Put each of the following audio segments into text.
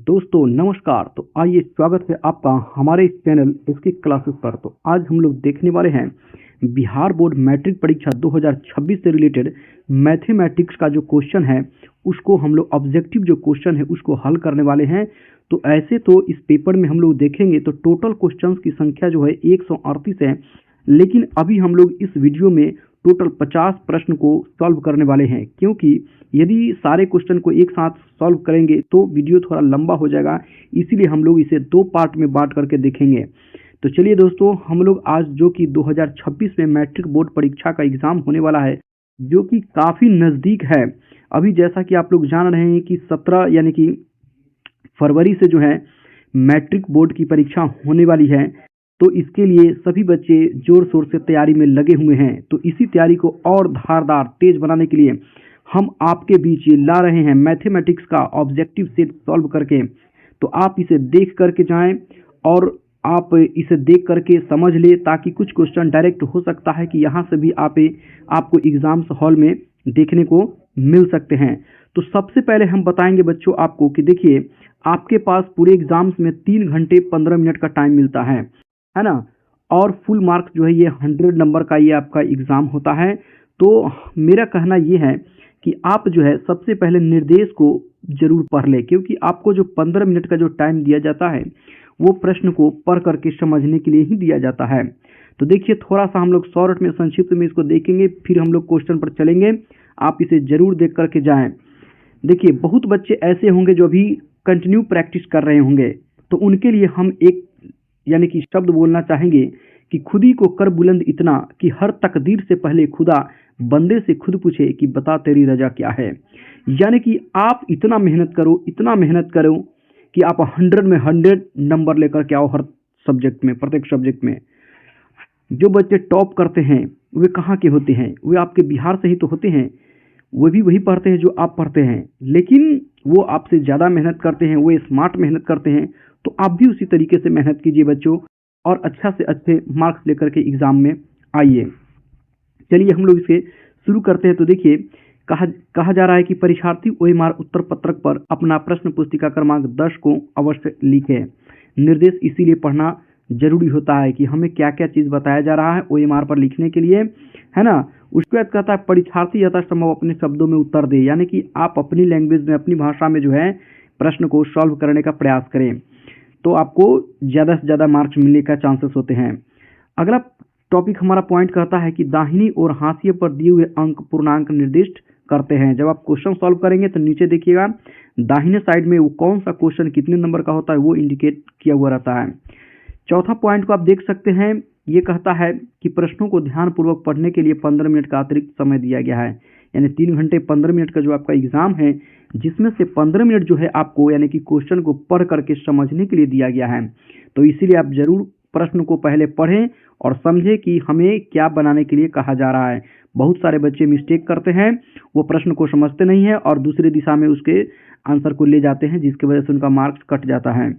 दोस्तों नमस्कार। तो आइए स्वागत है आपका हमारे इस चैनल इसकी क्लासेस पर। तो आज हम लोग देखने वाले हैं बिहार बोर्ड मैट्रिक परीक्षा 2026 से रिलेटेड मैथमेटिक्स का जो क्वेश्चन है उसको हम लोग ऑब्जेक्टिव जो क्वेश्चन है उसको हल करने वाले हैं। तो ऐसे तो इस पेपर में हम लोग देखेंगे तो टोटल क्वेश्चंस की संख्या जो है 138 है, लेकिन अभी हम लोग इस वीडियो में टोटल 50 प्रश्न को सॉल्व करने वाले हैं, क्योंकि यदि सारे क्वेश्चन को एक साथ सॉल्व करेंगे तो वीडियो थोड़ा लंबा हो जाएगा, इसीलिए हम लोग इसे दो पार्ट में बांट करके देखेंगे। तो चलिए दोस्तों, हम लोग आज जो कि 2026 में मैट्रिक बोर्ड परीक्षा का एग्जाम होने वाला है जो कि काफ़ी नज़दीक है। अभी जैसा कि आप लोग जान रहे हैं कि 17 यानी कि फरवरी से जो है मैट्रिक बोर्ड की परीक्षा होने वाली है, तो इसके लिए सभी बच्चे जोर शोर से तैयारी में लगे हुए हैं। तो इसी तैयारी को और धारदार तेज बनाने के लिए हम आपके बीच ये ला रहे हैं मैथमेटिक्स का ऑब्जेक्टिव सेट सॉल्व करके। तो आप इसे देख करके जाएं और आप इसे देख करके समझ ले, ताकि कुछ क्वेश्चन डायरेक्ट हो सकता है कि यहाँ से भी आपको एग्जाम्स हॉल में देखने को मिल सकते हैं। तो सबसे पहले हम बताएंगे बच्चों आपको कि देखिए, आपके पास पूरे एग्जाम्स में 3 घंटे 15 मिनट का टाइम मिलता है ना, और फुल मार्क्स जो है ये 100 नंबर का ये आपका एग्ज़ाम होता है। तो मेरा कहना ये है कि आप जो है सबसे पहले निर्देश को जरूर पढ़ ले, क्योंकि आपको जो 15 मिनट का जो टाइम दिया जाता है वो प्रश्न को पढ़ करके समझने के लिए ही दिया जाता है। तो देखिए, थोड़ा सा हम लोग शॉर्ट में संक्षिप्त में इसको देखेंगे, फिर हम लोग क्वेश्चन पर चलेंगे। आप इसे जरूर देख करके जाएं। देखिए, बहुत बच्चे ऐसे होंगे जो अभी कंटिन्यू प्रैक्टिस कर रहे होंगे, तो उनके लिए हम एक यानी कि शब्द बोलना चाहेंगे कि खुदी को कर बुलंद इतना कि हर तकदीर से पहले खुदा बंदे से खुद पूछे कि बता तेरी रजा क्या है। यानी कि आप इतना मेहनत करो कि आप 100 में 100 नंबर लेकर के आओ हर सब्जेक्ट में, प्रत्येक सब्जेक्ट में। जो बच्चे टॉप करते हैं वे कहाँ के होते हैं? वे आपके बिहार से ही तो होते हैं। वो भी वही पढ़ते हैं जो आप पढ़ते हैं, लेकिन वो आपसे ज़्यादा मेहनत करते हैं, वो स्मार्ट मेहनत करते हैं। तो आप भी उसी तरीके से मेहनत कीजिए बच्चों, और अच्छा से अच्छे मार्क्स लेकर के एग्ज़ाम में आइए। चलिए हम लोग इसे शुरू करते हैं। तो देखिए, कहा जा रहा है कि परीक्षार्थी ओएमआर उत्तर पत्रक पर अपना प्रश्न पुस्तिका क्रमांक 10 को अवश्य लिखे। निर्देश इसीलिए पढ़ना जरूरी होता है कि हमें क्या क्या चीज़ बताया जा रहा है ओएमआर पर लिखने के लिए, है ना। उसके बाद कहता है परीक्षार्थी यथासंभव अपने शब्दों में उत्तर दे, यानी कि आप अपनी लैंग्वेज में, अपनी भाषा में जो है प्रश्न को सॉल्व करने का प्रयास करें, तो आपको ज़्यादा से ज़्यादा मार्क्स मिलने का चांसेस होते हैं। अगला टॉपिक हमारा पॉइंट कहता है कि दाहिनी और हाशिए पर दिए हुए अंक पूर्णांक निर्दिष्ट करते हैं। जब आप क्वेश्चन सॉल्व करेंगे तो नीचे देखिएगा दाहिने साइड में वो कौन सा क्वेश्चन कितने नंबर का होता है वो इंडिकेट किया हुआ रहता है। चौथा पॉइंट को आप देख सकते हैं, ये कहता है कि प्रश्नों को ध्यानपूर्वक पढ़ने के लिए 15 मिनट का अतिरिक्त समय दिया गया है। यानी 3 घंटे 15 मिनट का जो आपका एग्जाम है, जिसमें से 15 मिनट जो है आपको यानी कि क्वेश्चन को पढ़ करके समझने के लिए दिया गया है। तो इसीलिए आप जरूर प्रश्न को पहले पढ़ें और समझें कि हमें क्या बनाने के लिए कहा जा रहा है। बहुत सारे बच्चे मिस्टेक करते हैं, वो प्रश्न को समझते नहीं है और दूसरी दिशा में उसके आंसर को ले जाते हैं, जिसकी वजह से उनका मार्क्स कट जाता है।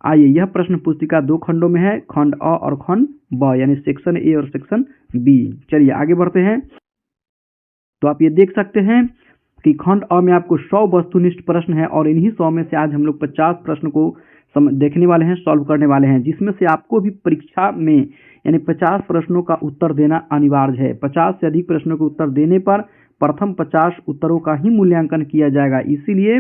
आइए, यह प्रश्न पुस्तिका 2 खंडों में है, खंड अ और खंड ब, यानी सेक्शन ए और सेक्शन बी। चलिए आगे बढ़ते हैं। तो आप ये देख सकते हैं कि खंड अ में आपको 100 वस्तुनिष्ठ प्रश्न है, और इन्हीं 100 में से आज हम लोग 50 प्रश्न को देखने वाले हैं, सॉल्व करने वाले हैं, जिसमें से आपको भी परीक्षा में यानी 50 प्रश्नों का उत्तर देना अनिवार्य है। 50 से अधिक प्रश्नों के उत्तर देने पर प्रथम 50 उत्तरों का ही मूल्यांकन किया जाएगा। इसीलिए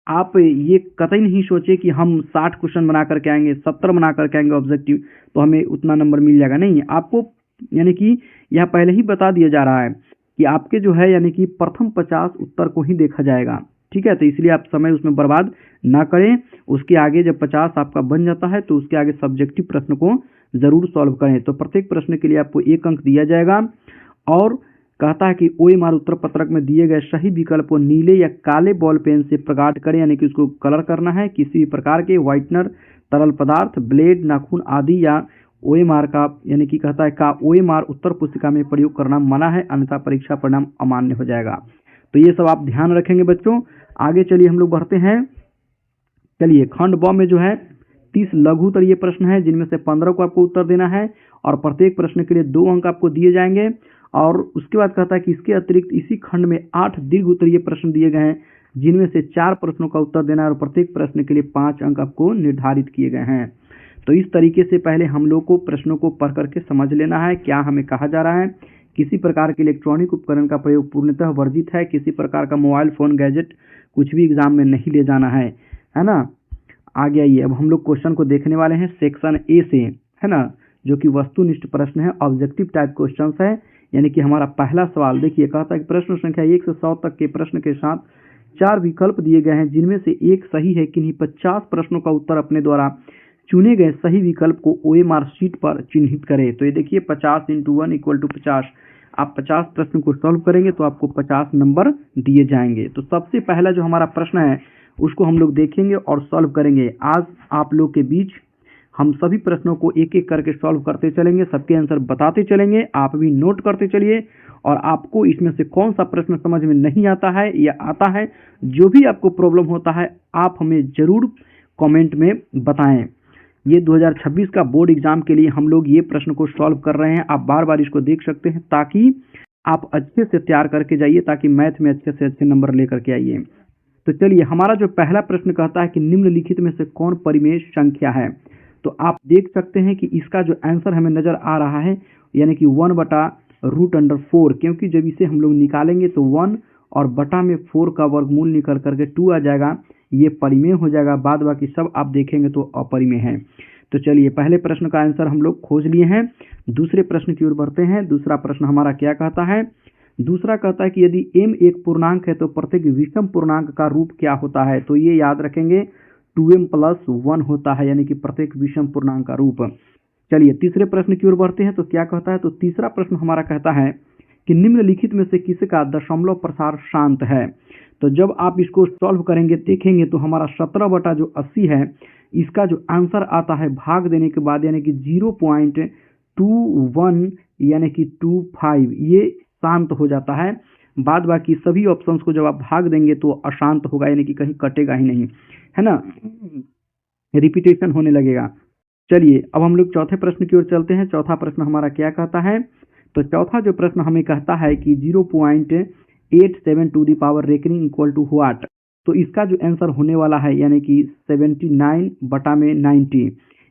आप ये कतई नहीं सोचे कि हम 60 क्वेश्चन बना करके आएंगे, 70 बना करके आएंगे ऑब्जेक्टिव, तो हमें उतना नंबर मिल जाएगा। नहीं, आपको यानी कि यह पहले ही बता दिया जा रहा है कि आपके जो है यानी कि प्रथम 50 उत्तर को ही देखा जाएगा। ठीक है, तो इसलिए आप समय उसमें बर्बाद ना करें। उसके आगे जब 50 आपका बन जाता है तो उसके आगे सब्जेक्टिव प्रश्न को जरूर सॉल्व करें। तो प्रत्येक प्रश्न के लिए आपको 1 अंक दिया जाएगा, और कहता है कि ओएमआर उत्तर पत्रक में दिए गए सही विकल्प को नीले या काले बॉल पेन से प्रगाढ़ करें, यानी कि उसको कलर करना है। किसी भी प्रकार के व्हाइटनर, तरल पदार्थ, ब्लेड, नाखून आदि या ओएमआर का यानी कि कहता है का ओएमआर उत्तर पुस्तिका में प्रयोग करना मना है, अन्यथा परीक्षा परिणाम अमान्य हो जाएगा। तो ये सब आप ध्यान रखेंगे बच्चों। आगे चलिए हम लोग बढ़ते हैं। चलिए, खंड ब में जो है 30 लघु उत्तरीय प्रश्न है, जिनमें से 15 को आपको उत्तर देना है, और प्रत्येक प्रश्न के लिए 2 अंक आपको दिए जाएंगे। और उसके बाद कहता है कि इसके अतिरिक्त इसी खंड में 8 दीर्घ उत्तरीय प्रश्न दिए गए हैं, जिनमें से 4 प्रश्नों का उत्तर देना है और प्रत्येक प्रश्न के लिए 5 अंक आपको निर्धारित किए गए हैं। तो इस तरीके से पहले हम लोग को प्रश्नों को पढ़ करके समझ लेना है क्या हमें कहा जा रहा है। किसी प्रकार के इलेक्ट्रॉनिक उपकरण का प्रयोग पूर्णतः वर्जित है। किसी प्रकार का मोबाइल फोन गैजेट कुछ भी एग्जाम में नहीं ले जाना है ना। आगे आइए, अब हम लोग क्वेश्चन को देखने वाले हैं सेक्शन ए से, है ना, जो कि वस्तुनिष्ठ प्रश्न है, ऑब्जेक्टिव टाइप क्वेश्चन है। यानी कि हमारा पहला सवाल देखिए, कहता है कि प्रश्न संख्या 1 से 100 तक के प्रश्न के साथ 4 विकल्प दिए गए हैं, जिनमें से एक सही है। किन्हीं 50 प्रश्नों का उत्तर अपने द्वारा चुने गए सही विकल्प को ओएमआर शीट पर चिन्हित करें। तो ये देखिए 50 × 1 = 50। आप 50 प्रश्न को सॉल्व करेंगे तो आपको 50 नंबर दिए जाएंगे। तो सबसे पहला जो हमारा प्रश्न है उसको हम लोग देखेंगे और सॉल्व करेंगे। आज आप लोग के बीच हम सभी प्रश्नों को एक एक करके सॉल्व करते चलेंगे, सबके आंसर बताते चलेंगे, आप भी नोट करते चलिए। और आपको इसमें से कौन सा प्रश्न समझ में नहीं आता है या आता है, जो भी आपको प्रॉब्लम होता है, आप हमें ज़रूर कमेंट में बताएं। ये 2026 का बोर्ड एग्जाम के लिए हम लोग ये प्रश्न को सॉल्व कर रहे हैं। आप बार बार इसको देख सकते हैं ताकि आप अच्छे से तैयार करके जाइए, ताकि मैथ में अच्छे से अच्छे नंबर लेकर के आइए। तो चलिए, हमारा जो पहला प्रश्न कहता है कि निम्नलिखित में से कौन परिमेय संख्या है। तो आप देख सकते हैं कि इसका जो आंसर हमें नज़र आ रहा है, यानी कि 1/√4, क्योंकि जब इसे हम लोग निकालेंगे तो 1 और बटा में 4 का वर्गमूल निकल करके 2 आ जाएगा, ये परिमेय हो जाएगा। बाद बाकी सब आप देखेंगे तो अपरिमेय है। तो चलिए, पहले प्रश्न का आंसर हम लोग खोज लिए हैं। दूसरे प्रश्न की ओर बढ़ते हैं। दूसरा प्रश्न हमारा क्या कहता है। दूसरा कहता है कि यदि m एक पूर्णांक है तो प्रत्येक विषम पूर्णांक का रूप क्या होता है। तो ये याद रखेंगे 2m + 1 होता है, यानी कि प्रत्येक विषम पूर्णांक का रूप। चलिए, तीसरे प्रश्न की ओर बढ़ते हैं। तो क्या कहता है, तो तीसरा प्रश्न हमारा कहता है कि निम्नलिखित में से किसका दशमलव प्रसार शांत है। तो जब आप इसको सॉल्व करेंगे देखेंगे तो हमारा 17/80 है, इसका जो आंसर आता है भाग देने के बाद, यानी कि 0.21 यानी कि 25, ये शांत हो जाता है। बाद बाकी सभी ऑप्शंस को जब आप भाग देंगे तो अशांत होगा, यानी कि कहीं कटेगा ही नहीं, है ना, रिपीटेशन होने लगेगा। चलिए, अब हम लोग चौथे प्रश्न की ओर चलते हैं। चौथा प्रश्न हमारा क्या कहता है। तो चौथा जो प्रश्न हमें कहता है कि 0.87 to the power reckoning equal to what. तो इसका जो आंसर होने वाला है, यानी कि 79/90।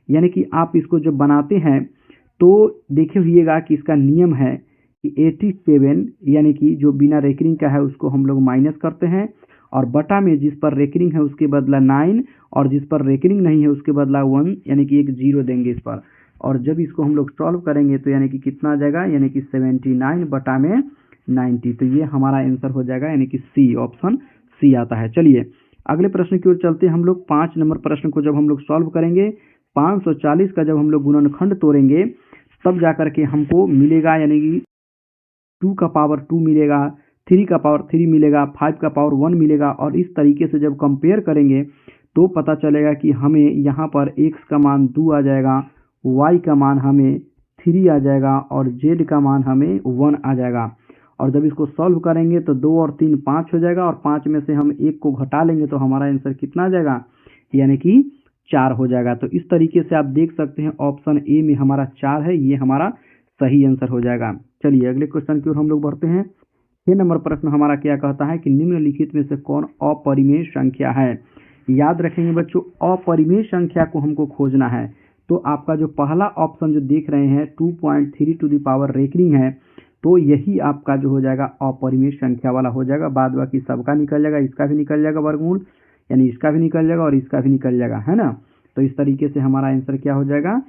यानी कि आप इसको जब बनाते हैं तो देखे हुईएगा कि इसका नियम है कि 87, यानी कि जो बिना रेकनिंग का है उसको हम लोग माइनस करते हैं, और बटा में जिस पर रेकनिंग है उसके बदला 9, और जिस पर रेकनिंग नहीं है उसके बदला 1, यानी कि एक 0 देंगे इस पर। और जब इसको हम लोग सॉल्व करेंगे तो यानी कि कितना आ जाएगा, यानी कि 79/90। तो ये हमारा आंसर हो जाएगा, यानी कि सी, ऑप्शन सी आता है। चलिए, अगले प्रश्न की ओर चलते हैं हम लोग। 5 नंबर प्रश्न को जब हम लोग सॉल्व करेंगे, 540 का जब हम लोग गुणनखंड तोड़ेंगे तब जाकर के हमको मिलेगा, यानी कि 2 का पावर 2 मिलेगा, 3 का पावर 3 मिलेगा, 5 का पावर 1 मिलेगा। और इस तरीके से जब कंपेयर करेंगे तो पता चलेगा कि हमें यहाँ पर x का मान 2 आ जाएगा, y का मान हमें 3 आ जाएगा, और z का मान हमें 1 आ जाएगा। और जब इसको सॉल्व करेंगे तो 2 और 3 5 हो जाएगा, और 5 में से हम 1 को घटा लेंगे तो हमारा आंसर कितना आ जाएगा, यानी कि 4 हो जाएगा। तो इस तरीके से आप देख सकते हैं ऑप्शन ए में हमारा 4 है, ये हमारा सही आंसर हो जाएगा। चलिए, अगले क्वेश्चन की ओर हम लोग बढ़ते हैं। 6 नंबर प्रश्न हमारा क्या कहता है कि निम्नलिखित में से कौन अपरिमेय संख्या है। याद रखेंगे बच्चों, अपरिमेय संख्या को हमको खोजना है। तो आपका जो पहला ऑप्शन जो देख रहे हैं 2.3 टू द पावर रेकनिंग है, तो यही आपका जो हो जाएगा अपरिमेय संख्या वाला हो जाएगा। बाद बाकी सबका निकल जाएगा, इसका भी निकल जाएगा वर्गमूल, यानी इसका भी निकल जाएगा और इसका भी निकल जाएगा, है ना। तो इस तरीके से हमारा आंसर क्या हो जाएगा,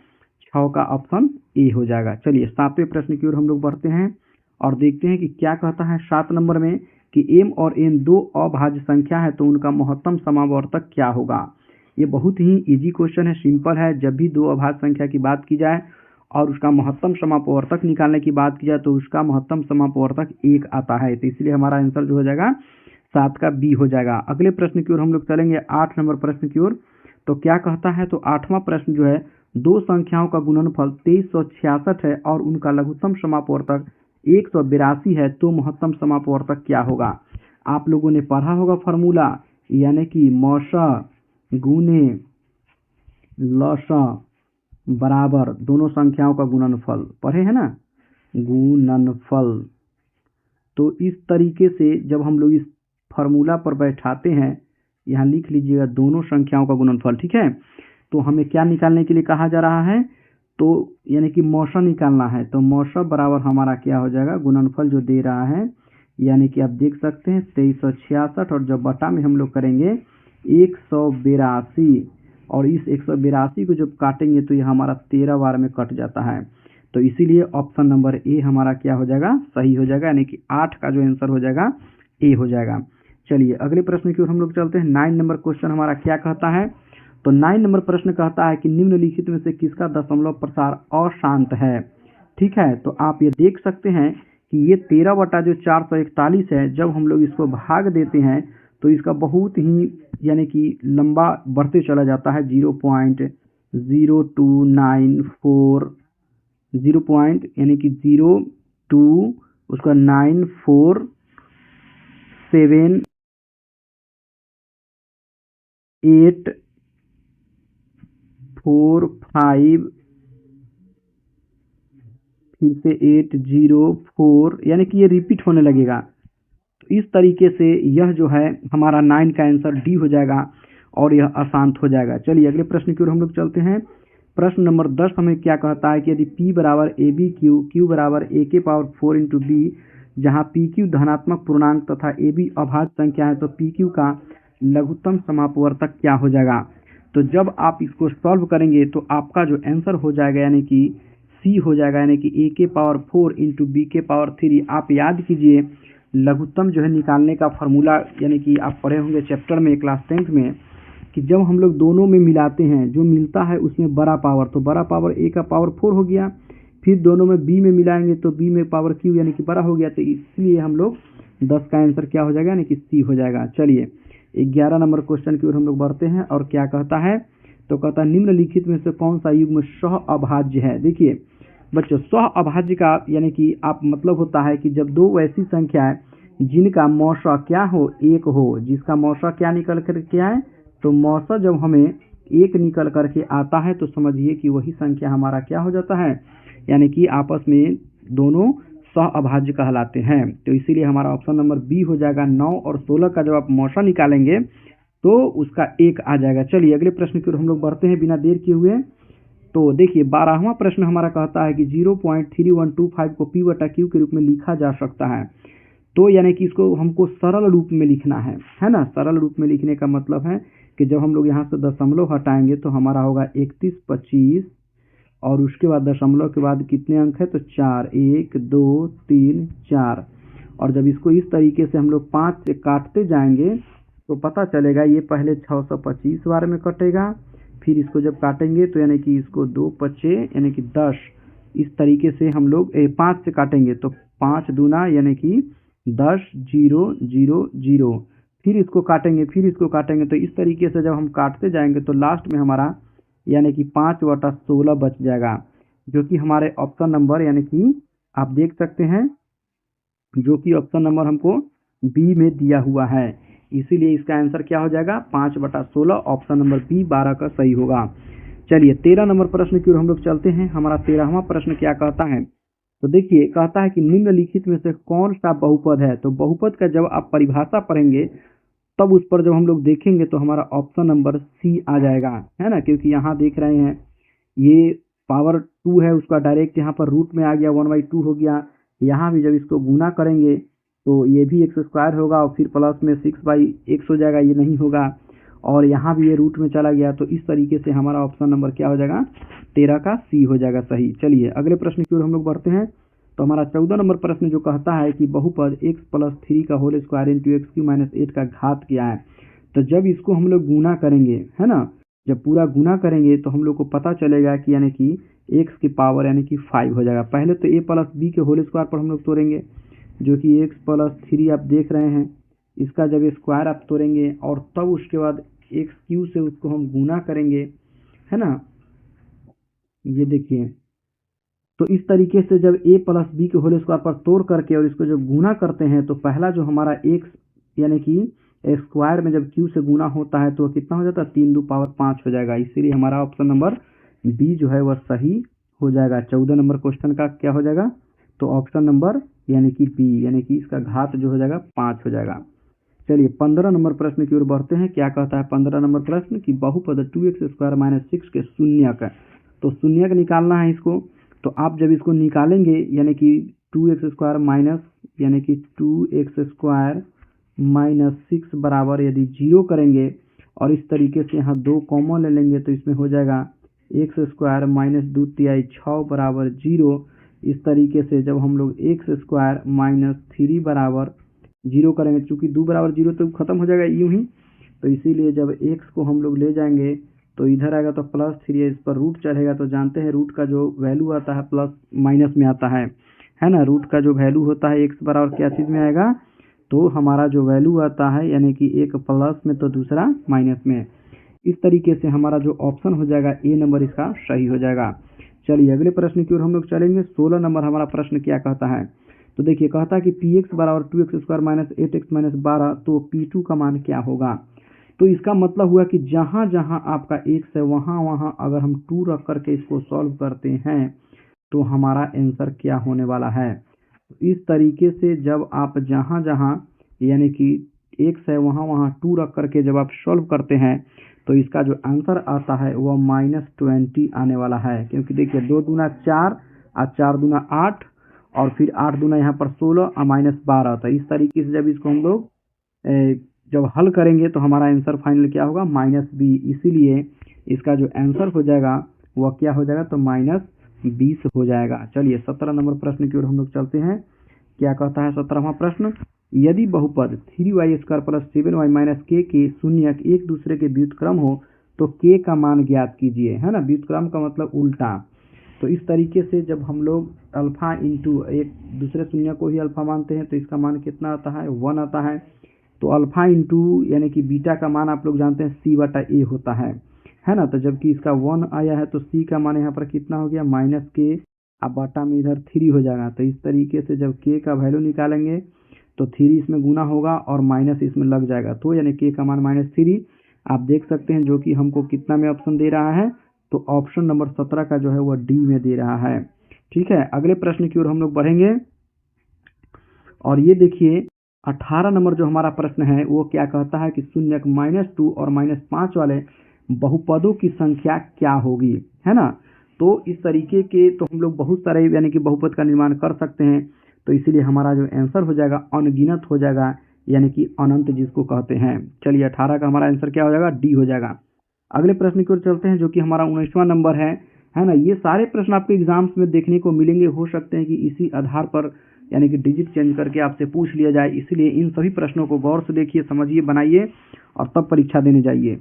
6 का ऑप्शन ए हो जाएगा। चलिए, 7वें प्रश्न की ओर हम लोग बढ़ते हैं और देखते हैं कि क्या कहता है 7 नंबर में कि m और n 2 अभाज्य संख्या है तो उनका महत्तम समावर्तक क्या होगा। ये बहुत ही इजी क्वेश्चन है, सिंपल है। जब भी 2 अभाज्य संख्या की बात की जाए और उसका महत्तम समापवर्तक निकालने की बात की जाए तो उसका महत्तम समापवर्तक 1 आता है। तो इसलिए हमारा आंसर जो हो जाएगा 7 का बी हो जाएगा। अगले प्रश्न की ओर हम लोग चलेंगे, 8 नंबर प्रश्न की ओर। तो क्या कहता है, तो 8वां प्रश्न जो है, 2 संख्याओं का गुणनफल 2366 है और उनका लघुत्तम समापवर्तक 182 है, तो महत्तम समापवर्तक क्या होगा। आप लोगों ने पढ़ा होगा फार्मूला, यानी कि मौसा गुने लसा बराबर दोनों संख्याओं का गुणनफल, पढ़े हैं ना, गुणनफल। तो इस तरीके से जब हम लोग इस फॉर्मूला पर बैठाते हैं, यहाँ लिख लीजिएगा दोनों संख्याओं का गुणनफल, ठीक है। तो हमें क्या निकालने के लिए कहा जा रहा है, तो यानी कि मौसा निकालना है। तो मौसा बराबर हमारा क्या हो जाएगा, गुणनफल जो दे रहा है, यानी कि आप देख सकते हैं 2366, और जब बटा में हम लोग करेंगे 182, और इस 182 को जब काटेंगे तो ये हमारा 13 बार में कट जाता है। तो इसीलिए ऑप्शन नंबर ए हमारा क्या हो जाएगा, सही हो जाएगा, यानी कि 8 का जो आंसर हो जाएगा ए हो जाएगा। चलिए अगले प्रश्न की ओर हम लोग चलते हैं। 9 नंबर क्वेश्चन हमारा क्या कहता है, तो 9 नंबर प्रश्न कहता है कि निम्नलिखित में से किसका दशमलव प्रसार अशांत है, ठीक है। तो आप ये देख सकते हैं कि ये 13 बटा जो 441 है, जब हम लोग इसको भाग देते हैं तो इसका बहुत ही यानी कि लंबा बढ़ते चला जाता है, 0.0294 यानी कि 02 उसका 94784 फिर से 804, यानी कि ये रिपीट होने लगेगा। तो इस तरीके से यह जो है हमारा 9 का आंसर डी हो जाएगा और यह अशांत हो जाएगा। चलिए अगले प्रश्न की ओर हम लोग चलते हैं। प्रश्न नंबर 10 हमें क्या कहता है कि यदि p बराबर ए बी क्यू, क्यू बराबर ए के पावर 4 इंटू बी, जहाँ पी क्यू धनात्मक पूर्णांक तथा ए बी अभाज्य संख्या है, तो पी क्यू का लघुत्तम समापवर्तक क्या हो जाएगा। तो जब आप इसको सॉल्व करेंगे तो आपका जो आंसर हो जाएगा यानी कि सी हो जाएगा, यानी कि ए के पावर 4 इंटू बी के पावर 3। आप याद कीजिए लघुत्तम जो है निकालने का फॉर्मूला, यानी कि आप पढ़े होंगे चैप्टर में क्लास 10th में, कि जब हम लोग दोनों में मिलाते हैं जो मिलता है उसमें बड़ा पावर, तो बड़ा पावर ए का पावर 4 हो गया, फिर दोनों में बी में मिलाएंगे तो बी में पावर क्यू यानी कि बड़ा हो गया। तो इसलिए हम लोग 10 का आंसर क्या हो जाएगा, यानी कि सी हो जाएगा। चलिए 11 नंबर क्वेश्चन की ओर हम लोग बढ़ते हैं और क्या कहता है, तो कहता है निम्नलिखित में से कौन सा युग्म सह अभाज्य है। देखिए बच्चों, सह अभाज्य का यानी कि आप मतलब होता है कि जब दो वैसी संख्या है जिनका मौसा क्या हो, एक हो, जिसका मौसा क्या निकल कर के आए, तो मौसा जब हमें एक निकल करके आता है तो समझिए कि वही संख्या हमारा क्या हो जाता है, यानी कि आपस में दोनों सह अभाज्य कहलाते हैं। तो इसीलिए हमारा ऑप्शन नंबर बी हो जाएगा। 9 और 16 का जब आप मौसा निकालेंगे तो उसका एक आ जाएगा। चलिए अगले प्रश्न की ओर हम लोग बढ़ते हैं बिना देर किए हुए। तो देखिए 12वां प्रश्न हमारा कहता है कि 0.3125 को p बटा q के रूप में लिखा जा सकता है। तो यानी कि इसको हमको सरल रूप में लिखना है ना। सरल रूप में लिखने का मतलब है कि जब हम लोग यहाँ से दशमलव हटाएंगे तो हमारा होगा 3125, और उसके बाद दशमलव के बाद कितने अंक है, तो 4, 1 2 3 4। और जब इसको इस तरीके से हम लोग 5 से काटते जाएंगे तो पता चलेगा ये पहले 625 बार में कटेगा, फिर इसको जब काटेंगे तो यानी कि इसको 2 5 यानी कि 10, इस तरीके से हम लोग 5 से काटेंगे तो 5 दूना यानी कि 10 0 0 0, फिर इसको काटेंगे तो इस तरीके से जब हम काटते जाएंगे तो लास्ट में हमारा यानी कि 5/16 बच जाएगा, जो कि हमारे ऑप्शन नंबर यानी कि आप देख सकते हैं जो कि ऑप्शन नंबर हमको बी में दिया हुआ है। इसीलिए इसका आंसर क्या हो जाएगा, 5/16, ऑप्शन नंबर बी 12 का सही होगा। चलिए 13 नंबर प्रश्न की ओर हम लोग चलते हैं। हमारा 13वां प्रश्न क्या कहता है, तो देखिए कहता है कि निम्नलिखित में से कौन सा बहुपद है। तो बहुपद का जब आप परिभाषा पढ़ेंगे तब उस पर जब हम लोग देखेंगे तो हमारा ऑप्शन नंबर सी आ जाएगा, है ना। क्योंकि यहाँ देख रहे हैं ये पावर 2 है, उसका डायरेक्ट यहाँ पर रूट में आ गया, 1/2 हो गया। यहाँ भी जब इसको गुना करेंगे तो ये भी x² होगा और फिर प्लस में 6/x हो जाएगा, ये नहीं होगा, और यहाँ भी ये रूट में चला गया। तो इस तरीके से हमारा ऑप्शन नंबर क्या हो जाएगा, 13 का सी हो जाएगा सही। चलिए अगले प्रश्न की ओर हम लोग बढ़ते हैं। तो हमारा 14 नंबर प्रश्न जो कहता है कि बहुपद x+3 का होल स्क्वायर इंटू x³ - 8 का घात क्या है। तो जब इसको हम लोग गुना करेंगे, है ना, जब पूरा गुना करेंगे तो हम लोग को पता चलेगा कि यानी कि x की पावर यानी कि 5 हो जाएगा। पहले तो a+b के होल स्क्वायर पर हम लोग तोड़ेंगे, जो कि x+3 आप देख रहे हैं, इसका जब स्क्वायर आप तोड़ेंगे और तब उसके बाद x³ से उसको हम गुना करेंगे, है ना। ये देखिए, तो इस तरीके से जब a+b के होल स्क्वायर पर तोड़ करके और इसको जब गुना करते हैं तो पहला जो हमारा x यानी कि स्क्वायर में जब q से गुना होता है तो कितना हो जाता है, 3 × 5 हो जाएगा। इसीलिए हमारा ऑप्शन नंबर बी जो है वह सही हो जाएगा। 14 नंबर क्वेश्चन का क्या हो जाएगा, तो ऑप्शन नंबर यानी कि बी, यानी कि इसका घात जो हो जाएगा 5 हो जाएगा। चलिए 15 नंबर प्रश्न की ओर बढ़ते हैं। क्या कहता है 15 नंबर प्रश्न कि बहुपद 2x² - 6 के शून्यक, तो शून्यक निकालना है इसको। तो आप जब इसको निकालेंगे यानी कि 2x² माइनस यानी कि 2x² - 6 बराबर यदि 0 करेंगे और इस तरीके से यहाँ 2 कॉमन ले लेंगे तो इसमें हो जाएगा x² - 2 तिहाई 6 बराबर 0। इस तरीके से जब हम लोग x² - 3 बराबर 0 करेंगे, चूंकि 2 बराबर 0 तो खत्म हो जाएगा यूं ही, तो इसीलिए जब x को हम लोग ले जाएंगे तो इधर आएगा तो +3 है, इस पर रूट चढ़ेगा। तो जानते हैं रूट का जो वैल्यू आता है प्लस माइनस में आता है ना। रूट का जो वैल्यू होता है x बराबर क्या चीज़ में आएगा, तो हमारा जो वैल्यू आता है यानी कि एक प्लस में तो दूसरा माइनस में। इस तरीके से हमारा जो ऑप्शन हो जाएगा ए नंबर इसका सही हो जाएगा। चलिए अगले प्रश्न की ओर हम लोग चलेंगे। 16 नंबर हमारा प्रश्न क्या कहता है, तो देखिए कहता है कि px बराबर 2x² - 8x - 12, तो p2 का मान क्या होगा। तो इसका मतलब हुआ कि जहाँ जहाँ आपका x है वहाँ वहाँ अगर हम 2 रख करके इसको सॉल्व करते हैं तो हमारा आंसर क्या होने वाला है। इस तरीके से जब आप जहाँ जहाँ यानी कि x है वहाँ वहाँ 2 रख करके जब आप सॉल्व करते हैं तो इसका जो आंसर आता है वह -20 आने वाला है। क्योंकि देखिए 2 दूना 4 और 4 दूना 8 और फिर 8 दूना यहाँ पर 16 और -12। तो इस तरीके से जब इसको हम लोग जब हल करेंगे तो हमारा आंसर फाइनल क्या होगा -20। इसीलिए इसका जो आंसर हो जाएगा वह क्या हो जाएगा, तो -20 हो जाएगा। चलिए 17 नंबर प्रश्न की ओर हम लोग चलते हैं। क्या कहता है 17वां प्रश्न, यदि बहुपद 3y² + 7y - k के शून्यक एक दूसरे के व्युत्क्रम हो तो k का मान ज्ञात कीजिए, है ना। व्युत्क्रम का मतलब उल्टा। तो इस तरीके से जब हम लोग अल्फा इंटू एक दूसरे शून्य को ही अल्फा मानते हैं तो इसका मान कितना आता है, 1 आता है। तो अल्फा इंटू यानी कि बीटा का मान आप लोग जानते हैं c/a होता है ना। तो जबकि इसका 1 आया है तो c का मान यहाँ पर कितना हो गया, -k, अब बटा में इधर 3 हो जाएगा। तो इस तरीके से जब k का वैल्यू निकालेंगे तो 3 इसमें गुना होगा और माइनस इसमें लग जाएगा, तो यानी k का मान -3 आप देख सकते हैं, जो कि हमको कितना में ऑप्शन दे रहा है, तो ऑप्शन नंबर 17 का जो है वह डी में दे रहा है। ठीक है, अगले प्रश्न की ओर हम लोग बढ़ेंगे और ये देखिए 18 नंबर जो हमारा प्रश्न है वो क्या कहता है कि शून्यक -2 और -5 वाले बहुपदों की संख्या क्या होगी, है ना। तो इस तरीके के तो हम लोग बहुत सारे यानी कि बहुपद का निर्माण कर सकते हैं। तो इसीलिए हमारा जो आंसर हो जाएगा अनगिनत हो जाएगा, यानी कि अनंत जिसको कहते हैं। चलिए 18 का हमारा आंसर क्या हो जाएगा, डी हो जाएगा। अगले प्रश्न की ओर चलते हैं जो कि हमारा 19वां नंबर है ना। ये सारे प्रश्न आपके एग्जाम्स में देखने को मिलेंगे। हो सकते हैं कि इसी आधार पर यानी कि डिजिट चेंज करके आपसे पूछ लिया जाए, इसलिए इन सभी प्रश्नों को गौर से देखिए, समझिए, बनाइए और तब परीक्षा देने जाइए।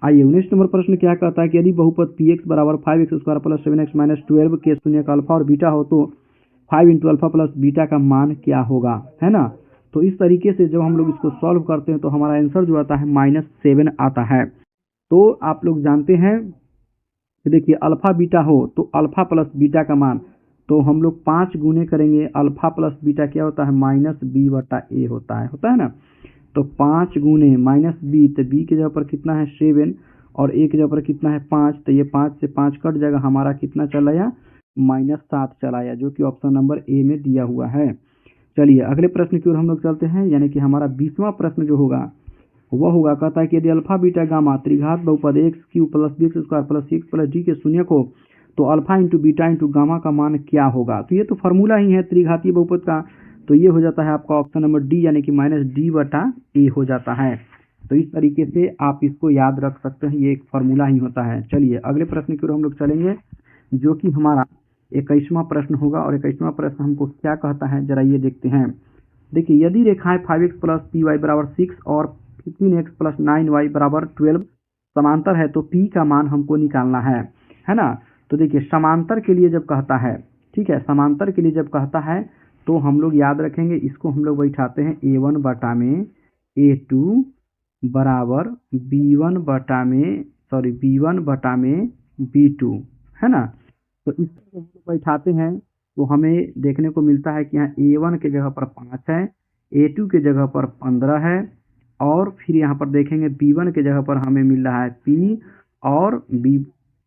आइए 19 नंबर प्रश्न क्या कहता है कि यदि बहुपद px बराबर 5x² + 7x - 12 के शून्यक अल्फा और बीटा हो तो 5 × अल्फा प्लस बीटा का मान क्या होगा, है ना। तो इस तरीके से जब हम लोग इसको सॉल्व करते हैं तो हमारा आंसर जो आता है -7 आता है। तो आप लोग जानते हैं कि देखिए अल्फा बीटा हो तो अल्फा प्लस बीटा का मान, तो हम लोग 5 गुने करेंगे अल्फा प्लस बीटा क्या होता है, -b/a होता है ना। तो 5 गुने -b, तो b की जगह पर कितना है 7 और a की जगह पर कितना है 5, तो ये 5 से 5 कट जाएगा, हमारा कितना चला आया, -7 चला आया, जो कि ऑप्शन नंबर ए में दिया हुआ है। चलिए अगले प्रश्न की ओर हम लोग चलते हैं, यानी कि हमारा 20वां प्रश्न जो होगा वह होगा, कहता है कि यदि अल्फा बीटा गामा त्रिघात बहुपद x³ + bx² + cx + d के शून्यक हो तो alpha into beta into gamma का मान क्या होगा। तो ये तो फार्मूला ही है त्रिघातीय बहुपद का, तो ये हो जाता है आपका ऑप्शन नंबर डी, यानी कि -d/a हो जाता है। तो इस तरीके से आप इसको याद रख सकते हैं, ये एक फार्मूला ही होता है। चलिए अगले प्रश्न की ओर हम लोग चलेंगे जो कि हमारा 21वां प्रश्न होगा। और 21वां प्रश्न हमको क्या कहता है, जरा ये देखते हैं। देखिए यदि रेखाएं 5x + py = 6 और 15x + 9y = 12 समांतर है तो p का मान हमको निकालना है ना। तो देखिए समांतर के लिए जब कहता है, ठीक है, समांतर के लिए जब कहता है तो हम लोग याद रखेंगे, इसको हम लोग बैठाते हैं a1 बटा में a2 बराबर b1 बटा में b2, है ना। तो इसको हम लोग बैठाते हैं तो हमें देखने को मिलता है कि यहाँ a1 के जगह पर 5 है, a2 के जगह पर 15 है और फिर यहाँ पर देखेंगे b1 के जगह पर हमें मिल रहा है p और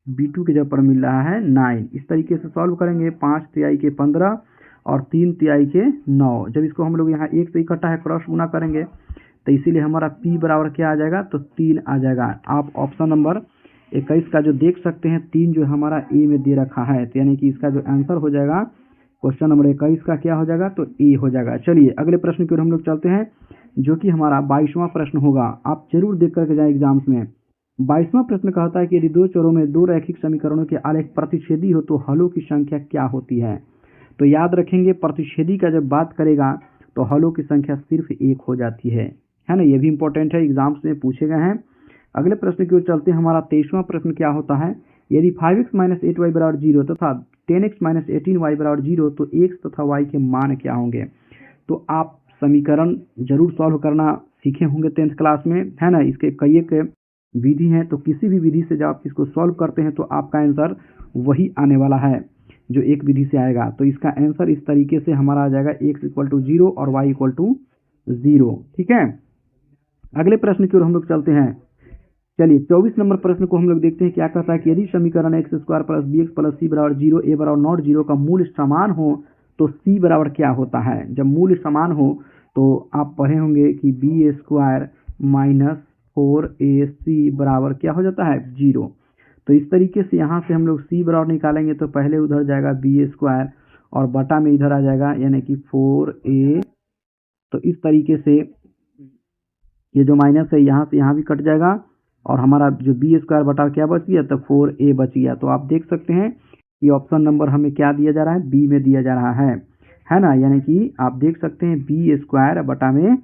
b2 के जगह पर मिल रहा है 9। इस तरीके से सॉल्व करेंगे, 5 तिहाई के 15 और 3 तिहाई के 9। जब इसको हम लोग यहाँ 1 से इकट्ठा है क्रॉस गुना करेंगे तो इसीलिए हमारा P बराबर क्या आ जाएगा, तो 3 आ जाएगा। आप ऑप्शन नंबर 21 का जो देख सकते हैं 3 जो हमारा ए में दे रखा है, तो यानी कि इसका जो आंसर हो जाएगा क्वेश्चन नंबर 21 का क्या हो जाएगा, तो ए हो जाएगा। चलिए अगले प्रश्न की ओर हम लोग चलते हैं, जो कि हमारा 22वां प्रश्न होगा। आप जरूर देख करके जाए एग्जाम्स में। 22वां प्रश्न कहता है कि यदि दो चरों में दो रैखिक समीकरणों के आलेख प्रतिच्छेदी हो तो हलों की संख्या क्या होती है। तो याद रखेंगे, प्रतिच्छेदी का जब बात करेगा तो हलों की संख्या सिर्फ एक हो जाती है ना। ये भी इंपॉर्टेंट है, एग्जाम्स में पूछे गए हैं। अगले प्रश्न की ओर चलते हैं। हमारा 23वां प्रश्न क्या होता है, यदि 5x - 8y बराबर 0 तथा 10x - 18y बराबर 0 तो x तथा y के मान क्या होंगे। तो आप समीकरण जरूर सॉल्व करना सीखे होंगे 10th क्लास में, है ना। इसके कई एक विधि हैं, तो किसी भी विधि से जब आप इसको सॉल्व करते हैं तो आपका आंसर वही आने वाला है जो एक विधि से आएगा। तो इसका आंसर इस तरीके से हमारा आ जाएगा x = 0 और y = 0। ठीक है, अगले प्रश्न की ओर हम लोग चलते हैं। चलिए 24 नंबर प्रश्न को हम लोग देखते हैं, क्या कहता है कि यदि समीकरण x² + bx + c बराबर 0 a बराबर नॉट 0 का मूल समान हो तो c बराबर क्या होता है। जब मूल समान हो तो आप पढ़े होंगे कि b² - 4ac बराबर क्या हो जाता है, 0। तो इस तरीके से यहाँ से हम लोग c बराबर निकालेंगे तो पहले उधर जाएगा b² और बटा में इधर आ जाएगा यानी कि 4a। तो इस तरीके से ये जो माइनस है यहाँ से यहाँ भी कट जाएगा और हमारा जो b² बटा क्या बच गया, तो 4a बच गया। तो आप देख सकते हैं कि ऑप्शन नंबर हमें क्या दिया जा रहा है, बी में दिया जा रहा है ना। यानी कि आप देख सकते हैं b² बटा में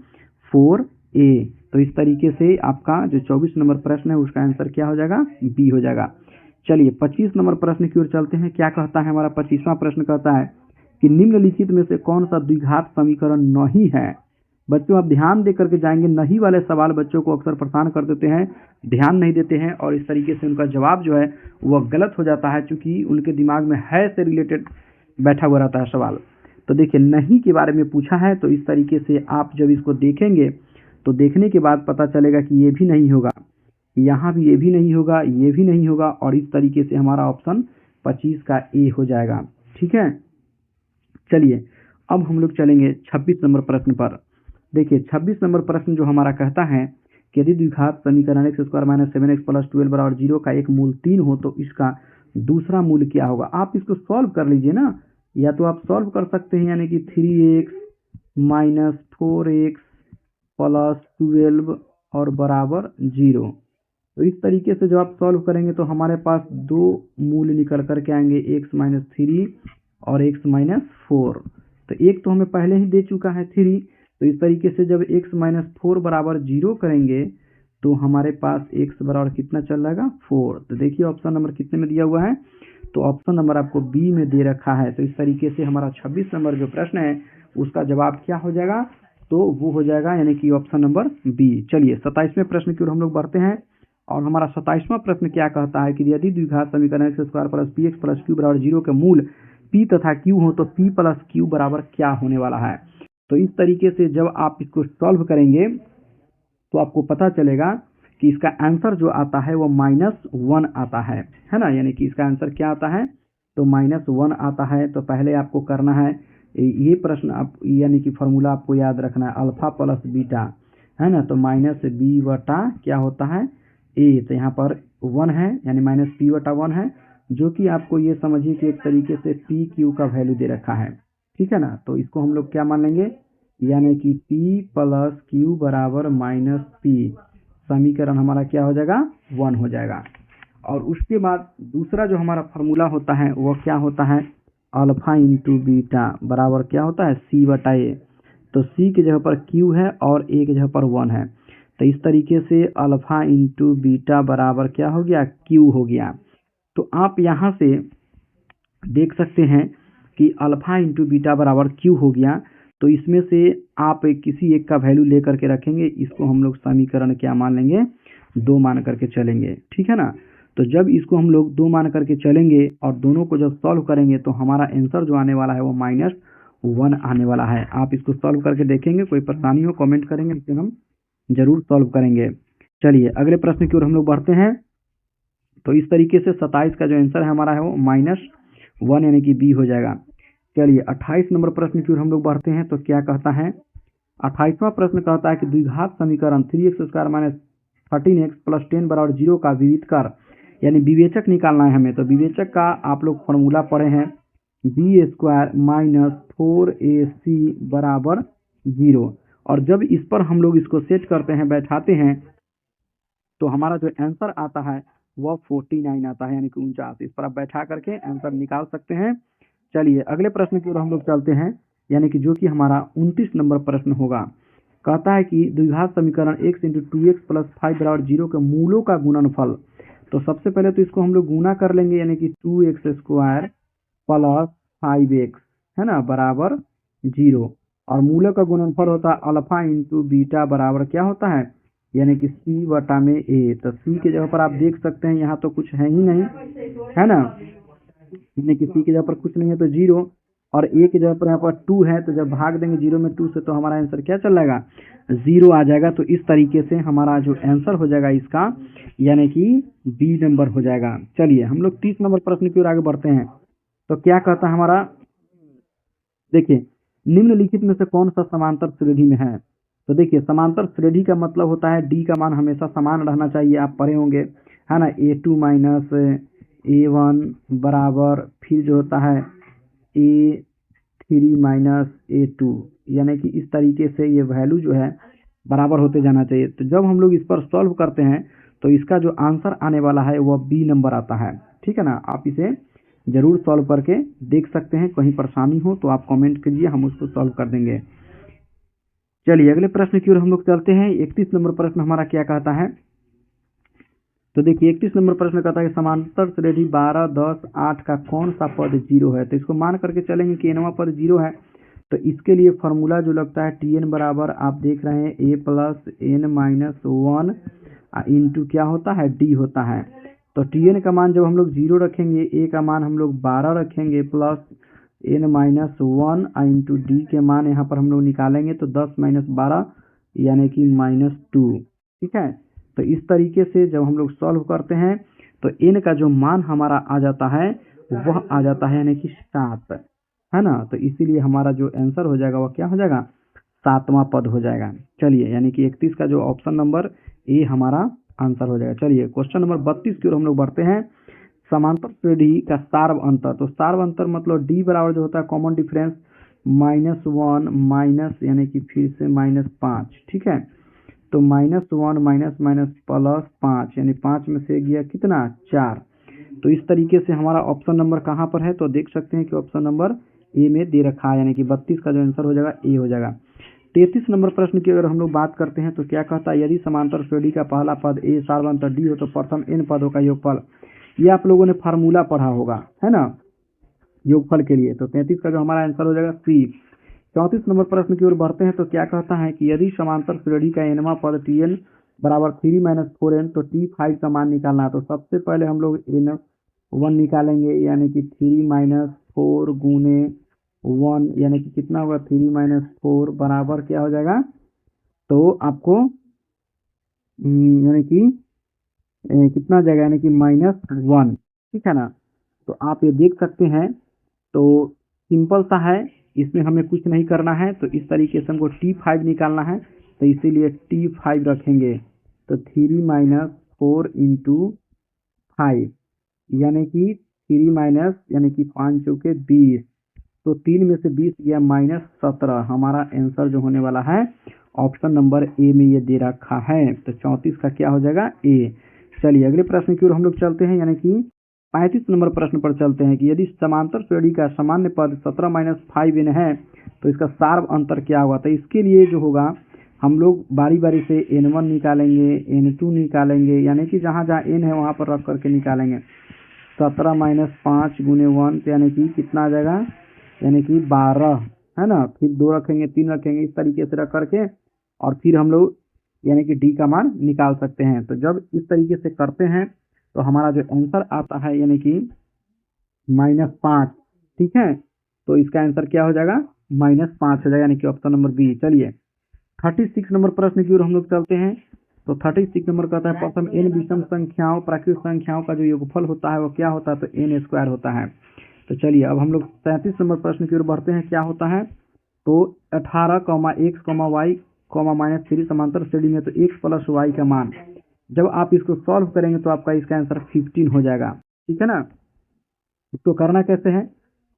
4a। तो इस तरीके से आपका जो 24 नंबर प्रश्न है उसका आंसर क्या हो जाएगा, बी हो जाएगा। चलिए 25 नंबर प्रश्न की ओर चलते हैं। क्या कहता है हमारा 25वां प्रश्न, कहता है कि निम्नलिखित में से कौन सा द्विघात समीकरण नहीं है। बच्चों आप ध्यान दे करके जाएंगे, नहीं वाले सवाल बच्चों को अक्सर परेशान कर देते हैं, ध्यान नहीं देते हैं और इस तरीके से उनका जवाब जो है वह गलत हो जाता है, क्योंकि उनके दिमाग में है से रिलेटेड बैठा हुआ रहता है सवाल। तो देखिए नहीं के बारे में पूछा है, तो इस तरीके से आप जब इसको देखेंगे तो देखने के बाद पता चलेगा कि ये भी नहीं होगा, यहाँ भी ये भी नहीं होगा, ये भी नहीं होगा और इस तरीके से हमारा ऑप्शन 25 का ए हो जाएगा। ठीक है, चलिए अब हम लोग चलेंगे 26 नंबर प्रश्न पर। देखिए 26 नंबर प्रश्न जो हमारा कहता है कि यदि द्विघात समीकरण x² - 7x + 12 बराबर 0 का एक मूल 3 हो तो इसका दूसरा मूल क्या होगा। आप इसको सॉल्व कर लीजिए ना, या तो आप सॉल्व कर सकते हैं यानी कि 3x - 4x + 12 और बराबर 0। तो इस तरीके से जब आप सॉल्व करेंगे तो हमारे पास दो मूल निकल कर के आएंगे, x - 3 और x - 4। तो एक तो हमें पहले ही दे चुका है 3। तो इस तरीके से जब x - 4 बराबर 0 करेंगे तो हमारे पास x बराबर कितना चल जाएगा, 4। तो देखिए ऑप्शन नंबर कितने में दिया हुआ है, तो ऑप्शन नंबर आपको बी में दे रखा है। तो इस तरीके से हमारा 26 नंबर जो प्रश्न है उसका जवाब क्या हो जाएगा, तो वो हो जाएगा यानी कि ऑप्शन नंबर बी। चलिए 27वें प्रश्न की ओर हम लोग बढ़ते हैं और हमारा 27वां प्रश्न क्या कहता है कि यदि द्विघात समीकरण x² + px + q बराबर 0 के मूल p तथा q हो तो p + q बराबर क्या होने वाला है। तो इस तरीके से जब आप इसको सॉल्व करेंगे तो आपको पता चलेगा कि इसका आंसर जो आता है वो -1 आता है ना। यानी कि इसका आंसर क्या आता है, तो -1 आता है। तो पहले आपको करना है ये प्रश्न आप यानी कि फॉर्मूला आपको याद रखना है, अल्फा प्लस बीटा, है ना। तो -b बटा क्या होता है, a। तो यहाँ पर 1 है यानी -p/1 है, जो कि आपको ये समझिए कि एक तरीके से पी क्यू का वैल्यू दे रखा है। ठीक है ना, तो इसको हम लोग क्या मान लेंगे, यानी कि p + q बराबर -p। समीकरण हमारा क्या हो जाएगा, 1 हो जाएगा। और उसके बाद दूसरा जो हमारा फार्मूला होता है वो क्या होता है, अल्फा × बीटा बराबर क्या होता है, c/a। तो c की जगह पर q है और a की जगह पर 1 है। तो इस तरीके से अल्फा × बीटा बराबर क्या हो गया, q हो गया। तो आप यहाँ से देख सकते हैं कि अल्फा × बीटा बराबर q हो गया। तो इसमें से आप किसी एक का वैल्यू लेकर के रखेंगे, इसको हम लोग समीकरण क्या मान लेंगे, 2 मान करके चलेंगे। ठीक है ना, तो जब इसको हम लोग 2 मान करके चलेंगे और दोनों को जब सॉल्व करेंगे तो हमारा आंसर जो आने वाला है वो -1 आने वाला है। आप इसको सॉल्व करके देखेंगे, कोई परेशानी हो कमेंट करेंगे, लेकिन हम जरूर सॉल्व करेंगे। चलिए अगले प्रश्न की ओर हम लोग बढ़ते हैं। तो इस तरीके से 27 का जो आंसर है हमारा है वो -1 यानी कि बी हो जाएगा। चलिए 28 नंबर प्रश्न की ओर हम लोग बढ़ते हैं। तो क्या कहता है 28वां प्रश्न कहता है कि द्विघात समीकरण 3x² माइनस 13x प्लस 10 बराबर 0 का विविध कर, यानी विवेचक निकालना है हमें। तो विवेचक का आप लोग फॉर्मूला पढ़े हैं, b² माइनस 4ac बराबर 0। और जब इस पर हम लोग इसको सेट करते हैं, बैठाते हैं, तो हमारा जो आंसर आता है वह 49 आता है, यानी कि 49। इस पर आप बैठा करके आंसर निकाल सकते हैं। चलिए अगले प्रश्न की ओर हम लोग चलते हैं, यानी कि जो कि हमारा 29 नंबर प्रश्न होगा। कहता है कि द्विघात समीकरण x इंटू 2x प्लस 5 बराबर 0 के मूलों का गुणनफल। तो सबसे पहले तो इसको हम लोग गुना कर लेंगे, यानी कि 2x² प्लस 5x है ना बराबर 0। और मूलों का गुणनफल होता है अल्फा इंटू बीटा बराबर क्या होता है, यानी कि c बटा में a। तो c की जगह पर आप देख सकते हैं यहाँ तो कुछ है ही नहीं, है ना, यानी कि c की जगह पर कुछ नहीं है तो 0, और a की जगह पर यहाँ पर 2 है, तो जब भाग देंगे 0 में 2 से तो हमारा आंसर क्या चल जाएगा, 0 आ जाएगा। तो इस तरीके से हमारा जो आंसर हो जाएगा इसका, यानी कि बी नंबर हो जाएगा। चलिए हम लोग 30 नंबर प्रश्न की ओर आगे बढ़ते हैं। तो क्या कहता है हमारा, देखिए निम्नलिखित में से कौन सा समांतर श्रेणी में है। तो देखिए समांतर श्रेणी का मतलब होता है डी का मान हमेशा समान रहना चाहिए, आप पढ़े होंगे है ना, a2 माइनस a1 बराबर फिर जो होता है a3 माइनस a2, यानी कि इस तरीके से ये वैल्यू जो है बराबर होते जाना चाहिए। तो जब हम लोग इस पर सॉल्व करते हैं तो इसका जो आंसर आने वाला है वह बी नंबर आता है, ठीक है ना। आप इसे जरूर सॉल्व करके देख सकते हैं, कहीं परेशानी हो तो आप कमेंट कीजिए, हम उसको सॉल्व कर देंगे। चलिए अगले प्रश्न की ओर हम लोग चलते हैं। 31 नंबर प्रश्न हमारा क्या कहता है। तो देखिए 31 नंबर प्रश्न कहता है कि समांतर श्रेणी 12, 10, 8 का कौन सा पद 0 है। तो इसको मान करके चलेंगे कि nवां पद 0 है, तो इसके लिए फॉर्मूला जो लगता है tn बराबर आप देख रहे हैं a plus n minus 1 into क्या होता है d होता है। तो tn का मान जब हम लोग 0 रखेंगे, a का मान हम लोग 12 रखेंगे plus n minus 1 into D के मान यहाँ पर हम लोग निकालेंगे तो 10 माइनस 12 यानी कि -2, ठीक है। तो इस तरीके से जब हम लोग सॉल्व करते हैं तो n का जो मान हमारा आ जाता है वह आ जाता है यानी कि 7, है ना। तो इसीलिए हमारा जो आंसर हो जाएगा वह क्या हो जाएगा, 7वां पद हो जाएगा। चलिए यानी कि 31 का जो ऑप्शन नंबर ए हमारा आंसर हो जाएगा। चलिए क्वेश्चन नंबर 32 की ओर हम लोग बढ़ते हैं। समांतर श्रेणी का सार्व अंतर। तो सार्व अंतर मतलब डी बराबर जो होता है कॉमन डिफरेंस -1 माइनस यानी कि फिर से -5, ठीक है। तो -1 माइनस माइनस प्लस 5 यानी 5 में से गया कितना 4। तो इस तरीके से हमारा ऑप्शन नंबर कहाँ पर है, तो देख सकते हैं कि ऑप्शन नंबर ए में दे रखा है, यानी कि 32 का जो आंसर हो जाएगा ए हो जाएगा। 33 नंबर प्रश्न की अगर हम लोग बात करते हैं तो क्या कहता है, यदि समांतर श्रेणी का पहला पद ए सार्व अंतर डी हो तो प्रथम n पदों का योगफल। ये आप लोगों ने फार्मूला पढ़ा होगा, है ना, योगफल के लिए। तो 33 का जो हमारा आंसर हो जाएगा सी। 34 नंबर प्रश्न की ओर बढ़ते हैं। तो क्या कहता है कि यदि समांतर श्रेणी का nवां पद tn बराबर 3 माइनस 4n तो t5 का मान निकालना है। तो सबसे पहले हम लोग n1 निकालेंगे, यानी कि 3 माइनस 4 गुने 1 यानी कि कितना होगा 3 माइनस 4 बराबर क्या हो जाएगा, तो आपको यानी कि कितना आ जाएगा, यानी कि -1, ठीक है ना। तो आप ये देख सकते हैं, तो सिंपल सा है, इसमें हमें कुछ नहीं करना है। तो इस तरीके से हमको t5 निकालना है, तो इसीलिए t5 रखेंगे। तो 3 माइनस 4 इंटू 5 यानी कि 3 माइनस यानी कि 5 चौके 20, तो 3 में से 20 गया -17। हमारा आंसर जो होने वाला है ऑप्शन नंबर ए में ये दे रखा है। तो 34 का क्या हो जाएगा ए। चलिए अगले प्रश्न की ओर हम लोग चलते हैं, यानी कि 35 नंबर प्रश्न पर चलते हैं कि यदि समांतर श्रेणी का सामान्य पद 17 माइनस 5n है तो इसका सार्व अंतर क्या होगा। तो इसके लिए जो होगा हम लोग बारी बारी से n1 निकालेंगे, n2 निकालेंगे, यानी कि जहाँ जहाँ n है वहाँ पर रख करके निकालेंगे। 17 माइनस 5 गुने 1 तो यानी कि कितना आ जाएगा, यानी कि 12, है ना। फिर 2 रखेंगे, 3 रखेंगे, इस तरीके से रख करके और फिर हम लोग यानी कि डी का मान निकाल सकते हैं। तो जब इस तरीके से करते हैं तो हमारा जो आंसर आता है यानी कि -5, ठीक है। तो इसका आंसर क्या हो जाएगा, -5 हो जाएगा, यानी कि ऑप्शन नंबर बी। चलिए 36 नंबर प्रश्न की ओर हम लोग चलते हैं। तो 36 नंबर कहता है प्रथम n विषम संख्याओं प्राकृत संख्याओं का जो योगफल होता है वो क्या होता है, तो n² होता है। तो चलिए अब हम लोग 37 नंबर प्रश्न की ओर बढ़ते हैं। क्या होता है, तो 18,x,y,-3 समांतर श्रेणी में, तो x प्लस वाई का मान जब आप इसको सॉल्व करेंगे तो आपका इसका आंसर 15 हो जाएगा। ठीक है ना। इसको करना कैसे है,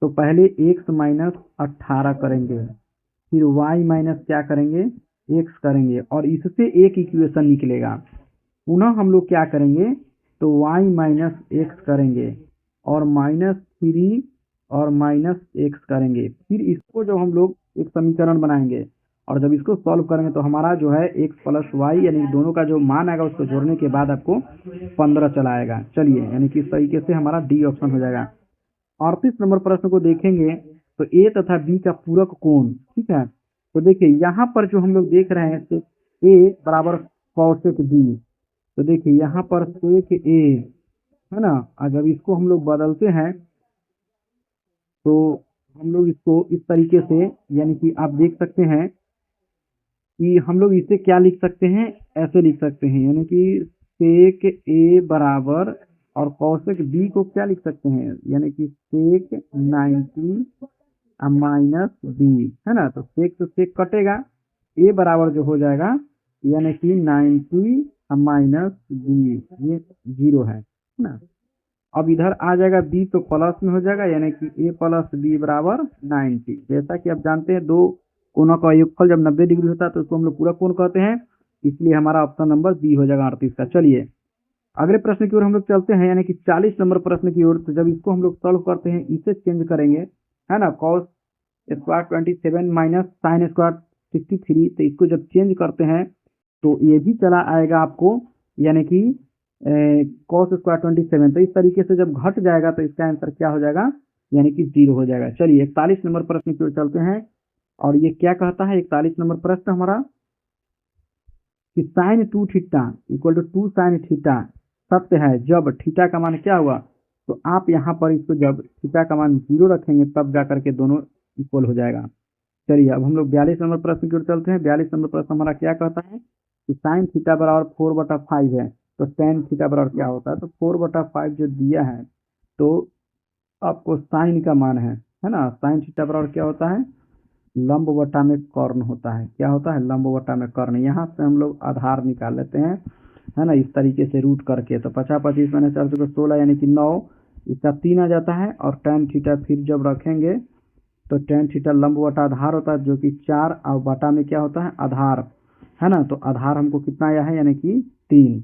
तो पहले x माइनस 18 करेंगे, फिर y माइनस क्या करेंगे, x करेंगे, और इससे एक इक्वेशन निकलेगा। पुनः हम लोग क्या करेंगे, तो y माइनस एक्स करेंगे और -3 और माइनस एक्स करेंगे। फिर इसको जो हम लोग एक समीकरण बनाएंगे और जब इसको सॉल्व करेंगे तो हमारा जो है x प्लस वाई यानी दोनों का जो मान आएगा उसको जोड़ने के बाद आपको 15 चला आएगा। चलिए, यानी कि इस तरीके से हमारा डी ऑप्शन हो जाएगा। 38 नंबर प्रश्न को देखेंगे तो ए तथा बी का पूरक कोण। ठीक है, तो देखिए यहाँ पर जो हम लोग देख रहे हैं ए बराबर कॉसेक बी, तो देखिए यहाँ पर सेक ए है ना, और जब इसको हम लोग बदलते हैं तो हम लोग इसको इस तरीके से, यानी कि आप देख सकते हैं कि हम लोग इसे क्या लिख सकते हैं, ऐसे लिख सकते हैं, यानी कि सेक ए बराबर और कॉसेक बी को क्या लिख सकते हैं, यानी कि सेक 90 माइनस बी, है ना। तो सेक से सेक कटेगा, ए बराबर जो हो जाएगा यानी कि 90 माइनस बी, ये 0 है ना। अब इधर आ जाएगा बी तो प्लस में हो जाएगा, यानी कि ए प्लस बी बराबर 90। जैसा कि आप जानते हैं दो कोनों का योगफल जब 90 डिग्री होता है तो उसको हम लोग पूरा कोण कहते हैं, इसलिए हमारा ऑप्शन नंबर बी हो जाएगा 38 का। चलिए अगले प्रश्न की ओर हम लोग चलते हैं, यानी कि 40 नंबर प्रश्न की ओर। तो जब इसको हम लोग सॉल्व करते हैं, इसे चेंज करेंगे, है ना, cos square 27 minus sine square 63, तो इसको जब चेंज करते हैं तो ये भी चला आएगा आपको, यानी कि कॉस स्क्वायर 27। तो इस तरीके से जब घट जाएगा तो इसका आंसर क्या हो जाएगा, यानी कि 0 हो जाएगा। चलिए 41 नंबर प्रश्न की ओर चलते हैं, और ये क्या कहता है 41 नंबर प्रश्न हमारा कि sine 2 theta equal to 2 sine theta सत्य है जब थीटा का मान क्या हुआ, तो आप यहाँ पर इसको जब थीटा का मान 0 रखेंगे तब जाकर के दोनों इक्वल हो जाएगा। चलिए अब हम लोग 42 नंबर प्रश्न की ओर चलते हैं। 42 नंबर प्रश्न हमारा क्या कहता है कि साइन थीटा बराबर 4/5 है, तो टेन थीटा बराबर क्या होता है, तो 4/5 जो दिया है तो आपको साइन का मान है ना। साइन थीटा बराबर क्या होता है, लंब बटा में कर्ण होता है। क्या होता है, लंब बटा में कर्ण। यहाँ से हम लोग आधार निकाल लेते हैं, है ना, इस तरीके से रूट करके। तो 50 25 मैंने 4 को 16 यानी कि 9, इसका 3 आ जाता है, और टेन थीटा फिर जब रखेंगे तो टेन थीटा लंब बटा आधार होता है जो कि 4, और बटा में क्या होता है, आधार, है ना। तो आधार हमको कितना आया है, यानी कि 3।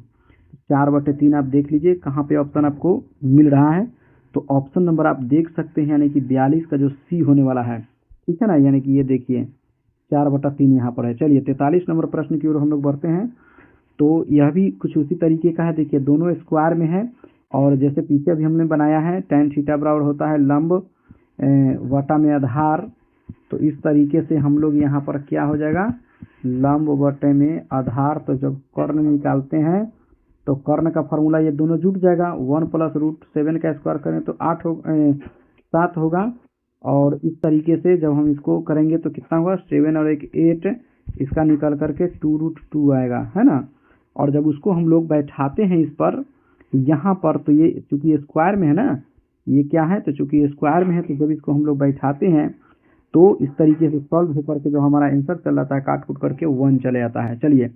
4/3 आप देख लीजिए कहाँ पे ऑप्शन आपको मिल रहा है, तो ऑप्शन नंबर आप देख सकते हैं, यानी कि 42 का जो सी होने वाला है। ठीक है ना, यानी कि ये देखिए 4/3 यहाँ पर है। चलिए 43 नंबर प्रश्न की ओर हम लोग बढ़ते हैं, तो यह भी कुछ उसी तरीके का है। देखिए दोनों स्क्वायर में है, और जैसे पीछे भी हमने बनाया है टेन थीटा बराबर होता है लंब वटा में आधार, तो इस तरीके से हम लोग यहाँ पर क्या हो जाएगा, लंब बटे में आधार। तो जब कर्ण निकालते हैं तो कर्ण का फॉर्मूला ये दोनों जुट जाएगा, 1 + √7 का स्क्वायर करें तो 7 होगा, और इस तरीके से जब हम इसको करेंगे तो कितना होगा, 7 और 1 8, इसका निकल करके 2√2 आएगा, है ना। और जब उसको हम लोग बैठाते हैं इस पर, यहाँ पर, तो ये चूंकि स्क्वायर में है ना, ये क्या है, तो चूंकि स्क्वायर में है तो जब इसको हम लोग बैठाते हैं तो इस तरीके से सॉल्व होकर के जो हमारा आंसर चल जाता है काट कूट करके 1 चले जाता है। चलिए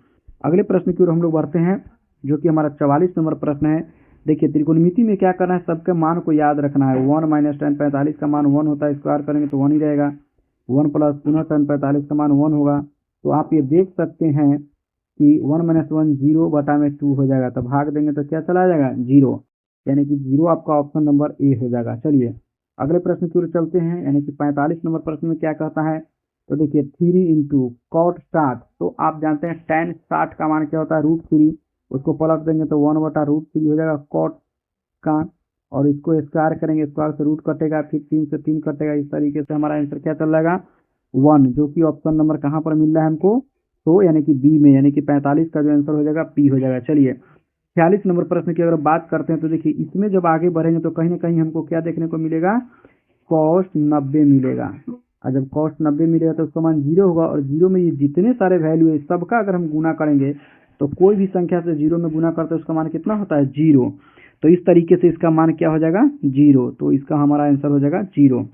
अगले प्रश्न की ओर हम लोग बढ़ते हैं, जो कि हमारा 44 नंबर प्रश्न है। देखिए त्रिकोणमिति में क्या करना है, सबके मान को याद रखना है। 1 - tan 45 का मान 1 होता है, स्क्वायर करेंगे तो 1 ही रहेगा। 1 प्लस पुनः tan 45 का मान 1 होगा। तो आप ये देख सकते हैं कि 1 - 1 0 बटा में 2 हो जाएगा, तो भाग देंगे तो क्या चला जाएगा, 0, यानी कि 0 आपका ऑप्शन नंबर ए हो जाएगा। चलिए अगले प्रश्न की ओर चलते हैं, यानी कि 45 नंबर प्रश्न में क्या कहता है, तो देखिए 3 × cot 60, तो आप जानते हैं tan 60 का मान क्या होता है, √3, उसको पलट देंगे तो 1/√3 हो जाएगा cot का, और इसको स्क्वायर करेंगे, स्क्वायर से रूट कटेगा, फिर 3 से 3 कटेगा, इस तरीके से हमारा आंसर क्या चल जाएगा, 1, जो कि ऑप्शन नंबर कहाँ पर मिल रहा है हमको, तो यानी कि बी में, यानी कि 45 का जो आंसर हो जाएगा पी हो जाएगा। चलिए 46 नंबर प्रश्न की अगर बात करते हैं तो देखिए इसमें जब आगे बढ़ेंगे तो कहीं ना कहीं हमको क्या देखने को मिलेगा, cos 90 मिलेगा, और जब cos 90 मिलेगा तो उसका मान 0 होगा, और 0 में ये जितने सारे वैल्यू है सबका अगर हम गुना करेंगे तो कोई भी संख्या से 0 में गुना करते हैं उसका मान कितना होता है, 0। तो इस तरीके से इसका मान क्या हो जाएगा, 0, तो इसका हमारा आंसर हो जाएगा 0।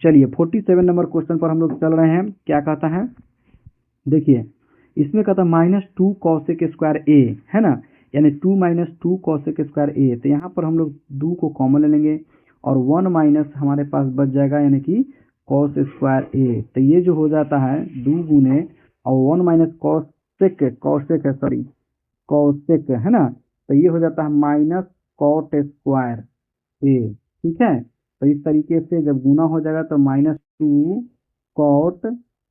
चलिए 47 नंबर क्वेश्चन पर हम लोग चल रहे हैं। क्या कहता है, देखिए इसमें कहता है -2 कॉसेक स्क्वायर ए, है ना, यानी 2 - 2 कॉसेक स्क्वायर ए। तो यहाँ पर हम लोग 2 को कॉमन ले लेंगे और 1 माइनस हमारे पास बच जाएगा यानी कि कॉस स्क्वायर ए। तो ये जो हो जाता है 2 गुने और 1 माइनस कॉसेक है ना, तो ये हो जाता है माइनस कॉट स्क्वायर ए। ठीक है, तो इस तरीके से जब गुना हो जाएगा तो -2 कॉट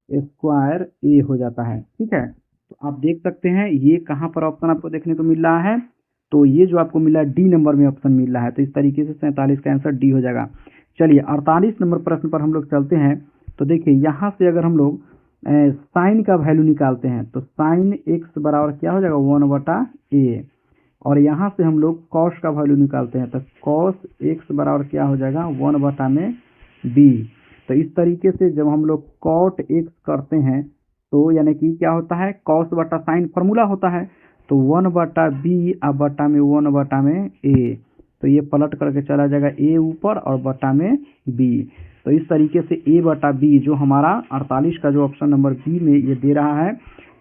स्क्वायर ए हो जाता है। ठीक है, तो आप देख सकते हैं ये कहाँ पर ऑप्शन आपको देखने को मिल रहा है, तो ये जो आपको मिला है डी नंबर में ऑप्शन मिल रहा है। तो इस तरीके से 47 का आंसर डी हो जाएगा। चलिए 48 नंबर प्रश्न पर हम लोग चलते हैं। तो देखिए यहाँ से अगर हम लोग साइन का वैल्यू निकालते हैं तो साइन एक्स बराबर क्या हो जाएगा 1/a, और यहाँ से हम लोग कॉस का वैल्यू निकालते हैं तो कॉस एक्स बराबर क्या हो जाएगा 1/b। तो इस तरीके से जब हम लोग कॉट एक्स करते हैं तो यानी कि क्या होता है कॉस बटा साइन फॉर्मूला होता है, तो 1/b और बटा में 1/a, तो ये पलट करके चला जाएगा a ऊपर और बटा में b। तो इस तरीके से a/b जो हमारा 48 का जो ऑप्शन नंबर बी में ये दे रहा है,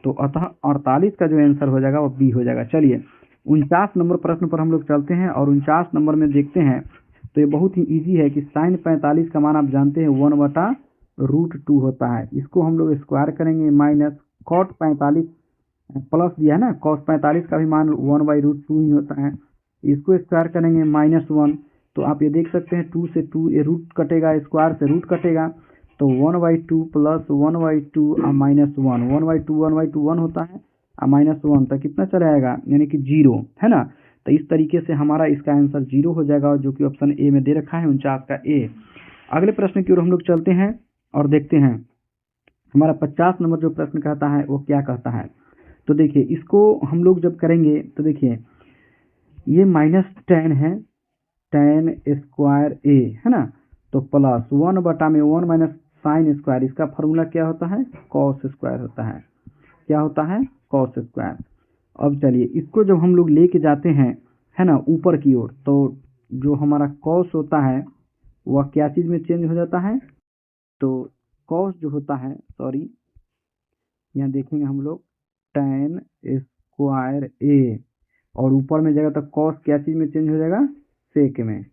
तो अतः 48 का जो आंसर हो जाएगा वो बी हो जाएगा। चलिए 49 नंबर प्रश्न पर हम लोग चलते हैं और 49 नंबर में देखते हैं। तो ये बहुत ही इजी है कि साइन 45 का मान आप जानते हैं 1/√2 होता है। इसको हम लोग स्क्वायर करेंगे माइनस कॉट 45 प्लस दिया है ना, कॉस 45 का भी मान 1/√2 ही होता है। इसको स्क्वायर करेंगे -1, तो आप ये देख सकते हैं 2 से 2 ये रूट कटेगा, स्क्वायर से रूट कटेगा, तो 1/2 प्लस 1/2 और -1, 1/2 1 होता है और -1 तो कितना चला आएगा यानी कि 0, है ना। तो इस तरीके से हमारा इसका आंसर 0 हो जाएगा, जो कि ऑप्शन ए में दे रखा है 49 का ए। अगले प्रश्न की ओर हम लोग चलते हैं और देखते हैं हमारा 50 नंबर जो प्रश्न कहता है वो क्या कहता है। तो देखिए इसको हम लोग जब करेंगे तो देखिए ये -10 है, tan स्क्वायर ए, है ना, तो प्लस 1/में 1 माइनस साइन स्क्वायर, इसका फॉर्मूला क्या होता है कॉस स्क्वायर होता है। क्या होता है कॉस स्क्वायर। अब चलिए इसको जब हम लोग लेके जाते हैं, है ना, ऊपर की ओर, तो जो हमारा कॉस होता है वह क्या चीज़ में चेंज हो जाता है, तो कॉस जो होता है, सॉरी यहाँ देखेंगे हम लोग tan स्क्वायर ए, और ऊपर में जाएगा तो कॉस क्या चीज़ में चेंज हो जाएगा सेक में।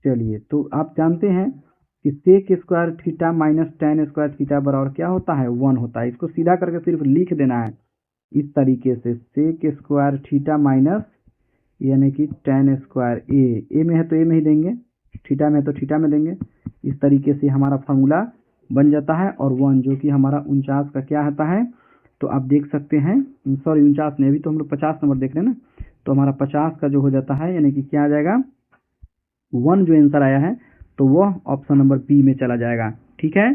चलिए तो आप जानते हैं कि sec square theta minus tan square theta बराबर क्या होता है 1 होता है। इसको सीधा करके सिर्फ लिख देना है इस तरीके से, सेक स्क्वायर थीटा माइनस यानी कि tan स्क्वायर ए में है तो ए में ही देंगे, थीटा में है तो थीटा में देंगे। इस तरीके से हमारा फार्मूला बन जाता है, और 1 जो कि हमारा 49 का क्या आता है, तो आप देख सकते हैं, सॉरी 49 नहीं, अभी तो हम लोग 50 नंबर देख रहे हैं ना, तो हमारा 50 का जो हो जाता है यानी कि क्या आ जाएगा 1 जो आंसर आया है तो वह ऑप्शन नंबर बी में चला जाएगा। ठीक है,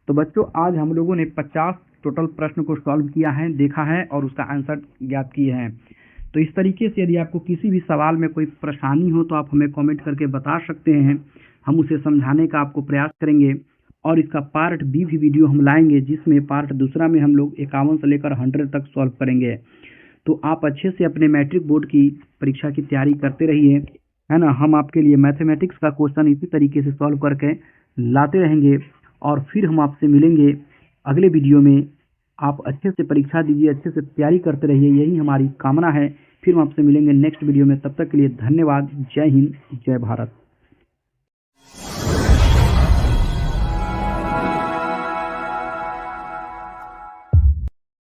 तो बच्चों आज हम लोगों ने 50 टोटल प्रश्न को सॉल्व किया है, देखा है और उसका आंसर ज्ञात किए हैं। तो इस तरीके से यदि आपको किसी भी सवाल में कोई परेशानी हो तो आप हमें कमेंट करके बता सकते हैं, हम उसे समझाने का आपको प्रयास करेंगे। और इसका पार्ट बी भी वीडियो हम लाएंगे, जिसमें पार्ट दूसरा में हम लोग 51 से लेकर 100 तक सॉल्व करेंगे। तो आप अच्छे से अपने मैट्रिक बोर्ड की परीक्षा की तैयारी करते रहिए, है ना। हम आपके लिए मैथमेटिक्स का क्वेश्चन इसी तरीके से सॉल्व करके लाते रहेंगे, और फिर हम आपसे मिलेंगे अगले वीडियो में। आप अच्छे से परीक्षा दीजिए, अच्छे से तैयारी करते रहिए, यही हमारी कामना है। फिर हम आपसे मिलेंगे नेक्स्ट वीडियो में, तब तक के लिए धन्यवाद। जय हिंद, जय भारत।